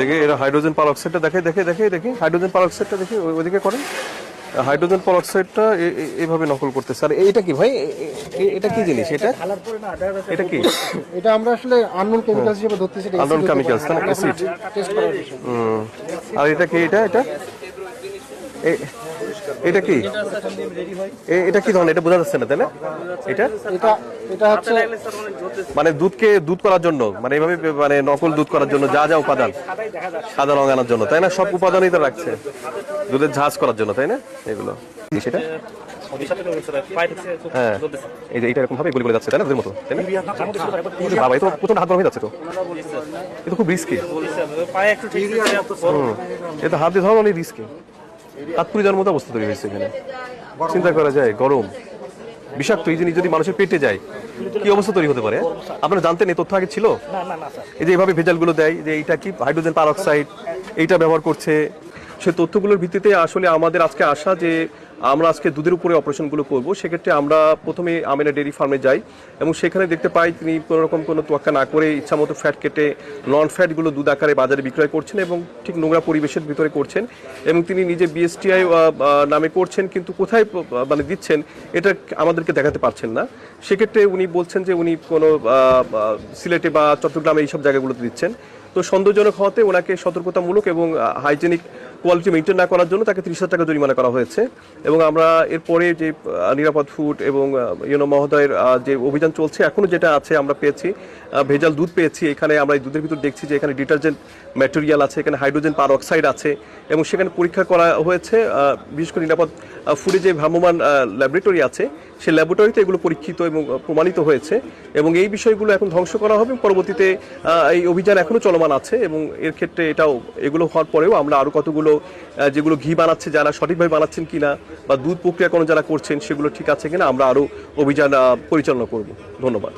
দেখি এটা হাইড্রোজেন পারঅক্সাইডটা দেখি হাইড্রোজেন পারঅক্সাইডটা দেখি ওইদিকে করেন। হাইড্রোজেন পারঅক্সাইডটা এইভাবে নকল করতেছে। আর এটা কি ভাই, এটা কি জিনিস? এটা কি? এটা আমরা আসলে আননোন কেমিক্যালস হিসেবে ধরতেছি। আননোন কেমিক্যালস না, অ্যাসিড। আর এটা কি? এটা কি? এটা কি ধরনের? এটা বোঝা যাচ্ছে না, তাই না? এটা এটা হচ্ছে মানে দুধ করার জন্য, মানে এইভাবে মানে নকল দুধ করার জন্য যা যা উপাদান, সাদা রং আনার জন্য, তাই না? সব উপাদানই তো রাখছে দুধের ঝাঁজ করার জন্য, তাই না? এগুলো সেটা হ্যাঁ, এই যে এইটা এরকম ভাবে গুলি যাচ্ছে, তাই না? দুধের মতো, তাই না? বাবা, এই তো প্রচন্ড হাত গরম হয়ে যাচ্ছে তো, এ তো খুব রিস্কি। এটা হাত দিয়ে ধরা অনেক রিস্কি, হাত পুড়ে যাওয়ার মতো অবস্থা তৈরি হয়েছে এখানে। চিন্তা করা যায়, গরম, বিষাক্ত। এই জিনিস যদি মানুষের পেটে যায় কি অবস্থা তৈরি হতে পারে? আপনারা জানতেন এই তথ্য আগে ছিল? এই যে এইভাবে ভেজালগুলো দেয়, যে এইটা কি হাইড্রোজেন পারঅক্সাইড, এইটা ব্যবহার করছে, সেই তথ্যগুলোর ভিত্তিতে আসলে আমাদের আজকে আসা যে আমরা আজকে দুধের উপরে অপারেশনগুলো করব। সেক্ষেত্রে আমরা প্রথমে আমিনা ডেয়ারি ফার্মে যাই এবং সেখানে দেখতে পাই তিনি কোনো রকম কোনো তোয়াক্কা না করে ইচ্ছা মতো ফ্যাট কেটে নন ফ্যাটগুলো দুধ আকারে বাজারে বিক্রয় করছেন এবং ঠিক নোংরা পরিবেশের ভিতরে করছেন এবং তিনি নিজে বিএসটিআই নামে করছেন, কিন্তু কোথায় মানে দিচ্ছেন এটা আমাদেরকে দেখাতে পারছেন না। সেক্ষেত্রে উনি বলছেন যে উনি কোনো সিলেটে বা চট্টগ্রামে এইসব জায়গাগুলোতে দিচ্ছেন। তো সন্দেহজনক হওয়াতে ওনাকে সতর্কতামূলক এবং হাইজেনিক কোয়ালিটি মেনটেন না করার জন্য তাকে 30,000 টাকা জরিমানা করা হয়েছে। এবং আমরা এরপরে যে নিরাপদ ফুড এবং মহোদয়ের যে অভিযান চলছে, এখনও যেটা আছে আমরা পেয়েছি ভেজাল দুধ পেয়েছি। এখানে আমরা এই দুধের ভিতর দেখছি যে এখানে ডিটারজেন্ট ম্যাটেরিয়াল আছে, এখানে হাইড্রোজেন পারঅক্সাইড আছে এবং সেখানে পরীক্ষা করা হয়েছে। বিশেষ করে নিরাপদ ফুডে যে ভ্রাম্যমাণ ল্যাবরেটরি আছে সেই ল্যাবরেটরিতে এগুলো পরীক্ষিত এবং প্রমাণিত হয়েছে এবং এই বিষয়গুলো এখন ধ্বংস করা হবে। পরবর্তীতে এই অভিযান এখনও চলমান আছে এবং এর ক্ষেত্রে এগুলো হওয়ার পরেও আমরা আরও কতগুলো যেগুলো ঘি বানাচ্ছে যারা সঠিকভাবে বানাচ্ছেন কিনা বা দুধ প্রক্রিয়াকরণ যারা করছেন সেগুলো ঠিক আছে কিনা আমরা আরও অভিযান পরিচালনা করব। ধন্যবাদ।